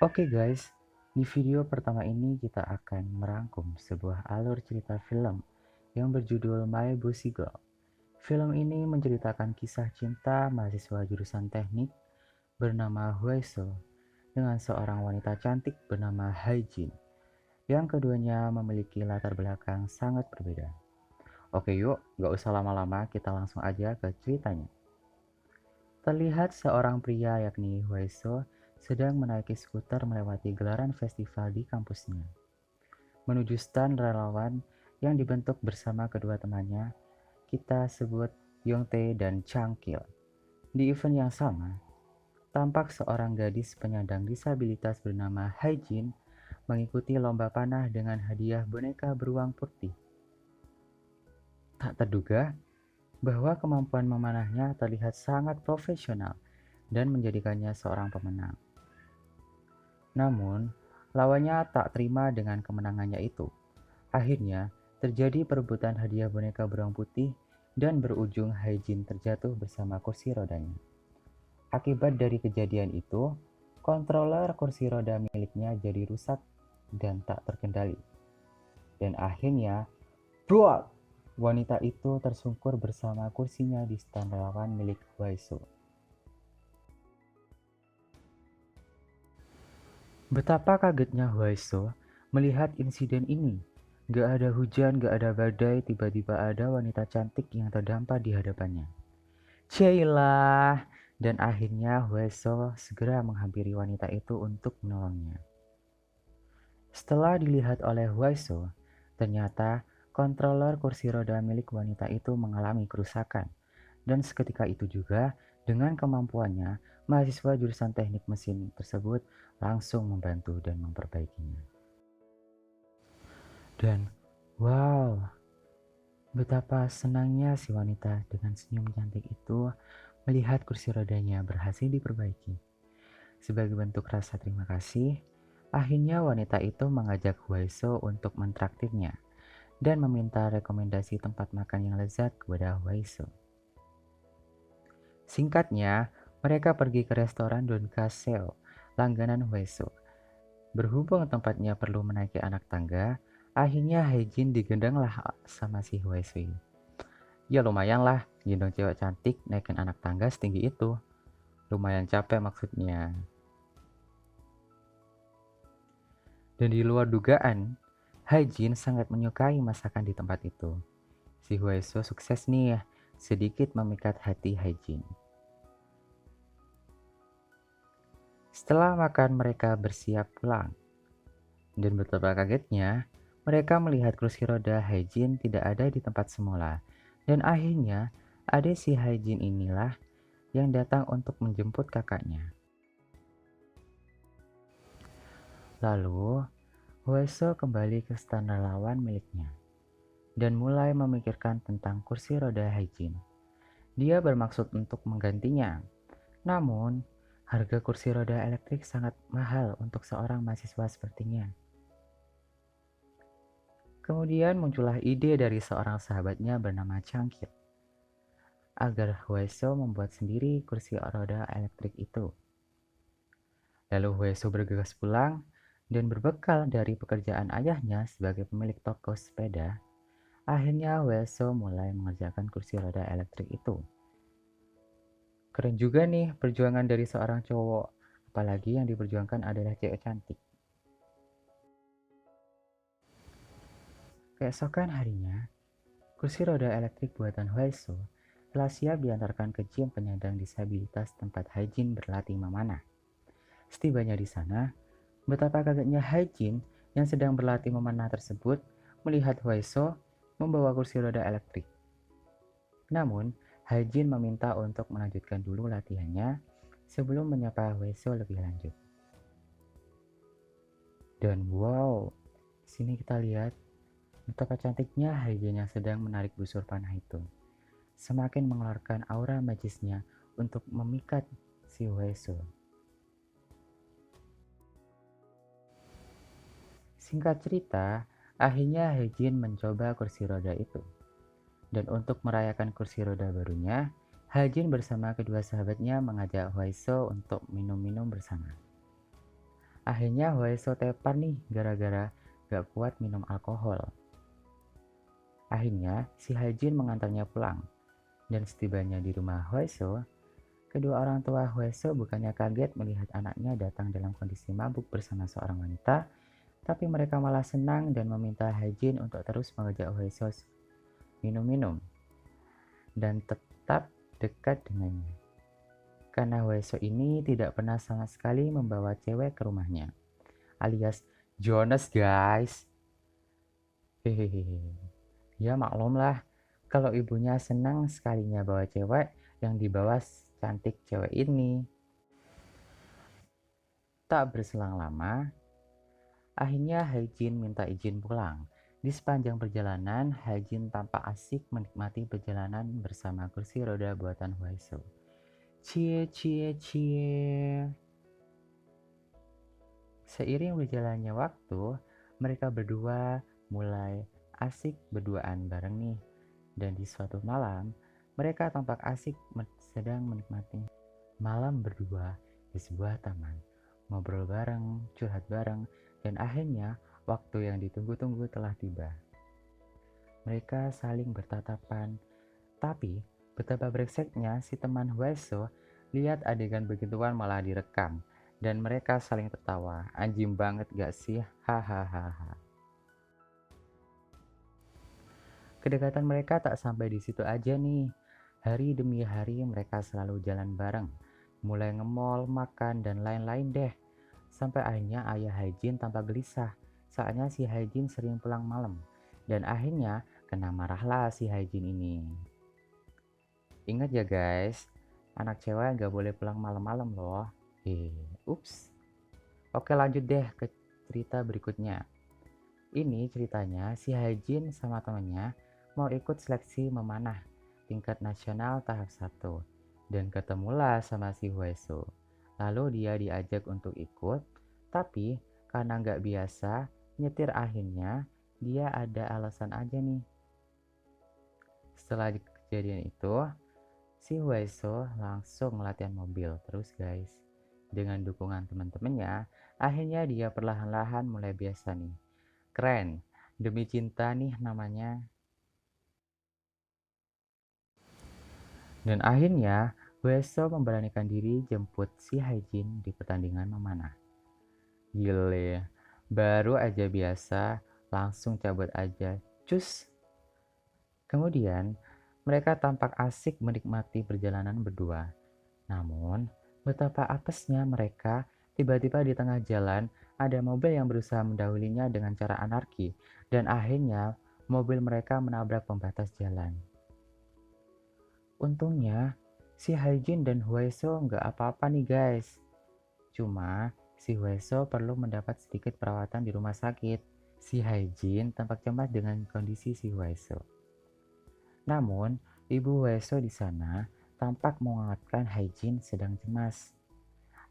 Oke guys, di video pertama ini kita akan merangkum sebuah alur cerita film yang berjudul My Bossy Girl. Film ini menceritakan kisah cinta mahasiswa jurusan teknik bernama Hueso dengan seorang wanita cantik bernama Haijin, yang keduanya memiliki latar belakang sangat berbeda. Oke yuk, gak usah lama-lama, kita langsung aja ke ceritanya. Terlihat seorang pria yakni Hueso sedang menaiki skuter melewati gelaran festival di kampusnya, menuju stan relawan yang dibentuk bersama kedua temannya, kita sebut Yongtae dan Changkil. Di event yang sama, tampak seorang gadis penyandang disabilitas bernama Haijin mengikuti lomba panah dengan hadiah boneka beruang putih. Tak terduga bahwa kemampuan memanahnya terlihat sangat profesional dan menjadikannya seorang pemenang. Namun, lawannya tak terima dengan kemenangannya itu. Akhirnya, terjadi perebutan hadiah boneka beruang putih dan berujung Haijin terjatuh bersama kursi rodanya. Akibat dari kejadian itu, kontroler kursi roda miliknya jadi rusak dan tak terkendali. Dan akhirnya, bro, wanita itu tersungkur bersama kursinya di stan relawan milik Waiso. Betapa kagetnya Huaiso melihat insiden ini. Gak ada hujan, gak ada badai, tiba-tiba ada wanita cantik yang terdampar di hadapannya. Cailah! Dan akhirnya Huaiso segera menghampiri wanita itu untuk menolongnya. Setelah dilihat oleh Huaiso, ternyata kontroler kursi roda milik wanita itu mengalami kerusakan. Dan seketika itu juga, dengan kemampuannya, mahasiswa jurusan teknik mesin tersebut langsung membantu dan memperbaikinya. Dan wow, betapa senangnya si wanita dengan senyum cantik itu melihat kursi rodanya berhasil diperbaiki. Sebagai bentuk rasa terima kasih, akhirnya wanita itu mengajak Huaiso untuk mentraktirnya dan meminta rekomendasi tempat makan yang lezat kepada Huaiso. Singkatnya, mereka pergi ke restoran Don Kaseo, langganan Hueso. Berhubung tempatnya perlu menaiki anak tangga, akhirnya Haijin digendanglah sama si Hueso ini. Ya lumayan lah, gendong cewek cantik naikin anak tangga setinggi itu. Lumayan capek maksudnya. Dan di luar dugaan, Haijin sangat menyukai masakan di tempat itu. Si Hueso sukses nih, sedikit memikat hati Haijin. Setelah makan mereka bersiap pulang. Dan betapa kagetnya, mereka melihat kursi roda Haijin tidak ada di tempat semula. Dan akhirnya, ada si Haijin inilah yang datang untuk menjemput kakaknya. Lalu, Hueso kembali ke stan relawan miliknya dan mulai memikirkan tentang kursi roda Haijin. Dia bermaksud untuk menggantinya. Namun, harga kursi roda elektrik sangat mahal untuk seorang mahasiswa sepertinya. Kemudian muncullah ide dari seorang sahabatnya bernama Changkit agar Hueso membuat sendiri kursi roda elektrik itu. Lalu Hueso bergegas pulang dan berbekal dari pekerjaan ayahnya sebagai pemilik toko sepeda, akhirnya Hueso mulai mengerjakan kursi roda elektrik itu. Keren juga nih perjuangan dari seorang cowok, apalagi yang diperjuangkan adalah cewek cantik. Keesokan harinya, kursi roda elektrik buatan Hueso telah siap diantarkan ke gym penyandang disabilitas tempat Haijin berlatih memanah. Setibanya di sana, betapa kagetnya Haijin yang sedang berlatih memanah tersebut melihat Hueso membawa kursi roda elektrik. Namun, Haijin meminta untuk melanjutkan dulu latihannya sebelum menyapa Hueso lebih lanjut. Dan wow, sini kita lihat betapa cantiknya Haijin yang sedang menarik busur panah itu. Semakin mengeluarkan aura magisnya untuk memikat si Hueso. Singkat cerita, akhirnya Haijin mencoba kursi roda itu. Dan untuk merayakan kursi roda barunya, Haijin bersama kedua sahabatnya mengajak Hueso untuk minum-minum bersama. Akhirnya Hwaeso tepar nih gara-gara gak kuat minum alkohol. Akhirnya si Haejin mengantarnya pulang. Dan setibanya di rumah Hwaeso, kedua orang tua Hwaeso bukannya kaget melihat anaknya datang dalam kondisi mabuk bersama seorang wanita, tapi mereka malah senang dan meminta Haejin untuk terus mengajak Hwaeso minum-minum dan tetap dekat dengannya. Karena Hwaeso ini tidak pernah sama sekali membawa cewek ke rumahnya, alias Jonas guys. Hehehe. Ya maklum lah, kalau ibunya senang sekalinya bawa cewek yang dibawa cantik cewek ini. Tak berselang lama, akhirnya Haejin minta izin pulang. Di sepanjang perjalanan, Haejin tampak asik menikmati perjalanan bersama kursi roda buatan Hwaeso. Cie cie cie. Seiring berjalannya waktu, mereka berdua mulai asik berduaan bareng nih. Dan di suatu malam, mereka tampak asik sedang menikmati malam berdua di sebuah taman. Ngobrol bareng, curhat bareng, dan akhirnya waktu yang ditunggu-tunggu telah tiba. Mereka saling bertatapan, tapi betapa brengseknya si teman Hwaeso lihat adegan begituan malah direkam. Dan mereka saling tertawa. Anjing banget gak sih? Hahaha. Kedekatan mereka tak sampai di situ aja nih. Hari demi hari mereka selalu jalan bareng. Mulai nge-mall, makan, dan lain-lain deh. Sampai akhirnya ayah Haejin tampak gelisah. Soalnya si Haejin sering pulang malam. Dan akhirnya kena marahlah si Haejin ini. Ingat ya guys, anak cewek gak boleh pulang malam-malam loh. Ups. Oke lanjut deh ke cerita berikutnya. Ini ceritanya si Haejin sama temannya mau ikut seleksi memanah tingkat nasional tahap 1 dan ketemulah sama si Hwaeso. Lalu dia diajak untuk ikut, tapi karena nggak biasa nyetir akhirnya dia ada alasan aja nih. Setelah kejadian itu, si Hwaeso langsung latihan mobil terus guys. Dengan dukungan teman-temannya, akhirnya dia perlahan-lahan mulai biasa nih. Keren, demi cinta nih namanya. Dan akhirnya, Hwaeso memberanikan diri jemput si Haejin di pertandingan memanah. Gile, baru aja biasa, langsung cabut aja, cus. Kemudian, mereka tampak asik menikmati perjalanan berdua. Namun, betapa apesnya mereka, tiba-tiba di tengah jalan, ada mobil yang berusaha mendahulinya dengan cara anarki, dan akhirnya mobil mereka menabrak pembatas jalan. Untungnya, si Haejin dan Hwaeso nggak apa-apa nih guys. Cuma, si Hwaeso perlu mendapat sedikit perawatan di rumah sakit. Si Haejin tampak cemas dengan kondisi si Hwaeso. Namun, ibu Hwaeso di sana tampak menguatkan Haejin sedang cemas.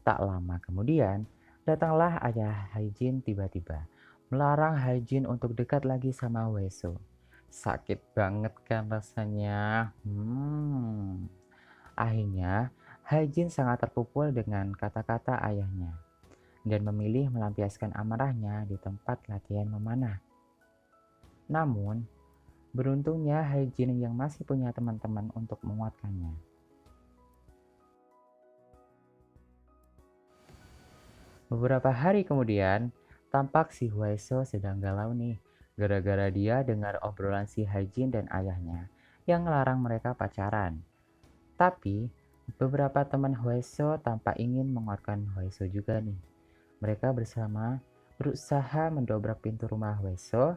Tak lama kemudian, datanglah ayah Haejin tiba-tiba, melarang Haejin untuk dekat lagi sama Hwaeso. Sakit banget kan rasanya. Akhirnya, Haejin sangat terpukul dengan kata-kata ayahnya dan memilih melampiaskan amarahnya di tempat latihan memanah. Namun, beruntungnya Haejin yang masih punya teman-teman untuk menguatkannya. Beberapa hari kemudian, tampak si Hwaeso sedang galau nih, gara-gara dia dengar obrolan si Haejin dan ayahnya yang melarang mereka pacaran. Tapi, beberapa teman Hwaeso tampak ingin menguatkan Hwaeso juga nih. Mereka bersama berusaha mendobrak pintu rumah Hwaeso.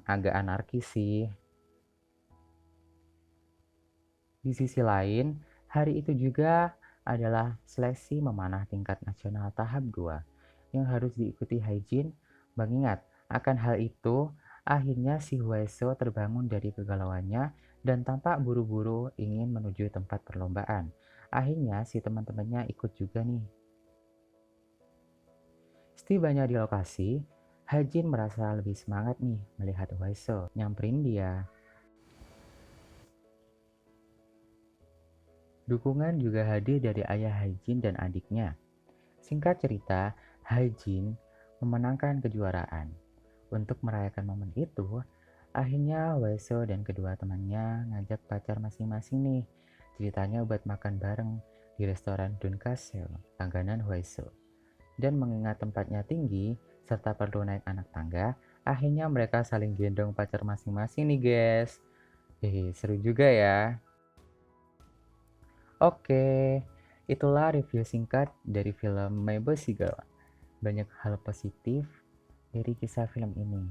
Agak anarkis sih. Di sisi lain, hari itu juga adalah seleksi memanah tingkat nasional tahap 2 yang harus diikuti Haejin. Mengingat akan hal itu, akhirnya si Hwaeso terbangun dari kegalauannya dan tampak buru-buru ingin menuju tempat perlombaan. Akhirnya si teman-temannya ikut juga nih. Setibanya di lokasi, Haejin merasa lebih semangat nih melihat Hwaeso nyamperin dia. Dukungan juga hadir dari ayah Haejin dan adiknya. Singkat cerita, Haijin memenangkan kejuaraan. Untuk merayakan momen itu, akhirnya Weso dan kedua temannya ngajak pacar masing-masing nih. Ceritanya buat makan bareng di restoran Dunkaseo, langganan Weso. Dan mengingat tempatnya tinggi, serta perlu naik anak tangga, akhirnya mereka saling gendong pacar masing-masing nih guys. Seru juga ya. Oke, itulah review singkat dari film My Bossy Girl. Banyak hal positif dari kisah film ini.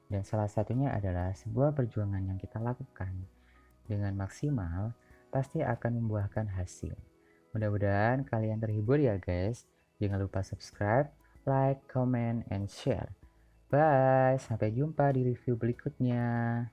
Dan salah satunya adalah sebuah perjuangan yang kita lakukan dengan maksimal pasti akan membuahkan hasil. Mudah-mudahan kalian terhibur ya guys. Jangan lupa subscribe, like, comment, and share. Bye, sampai jumpa di review berikutnya.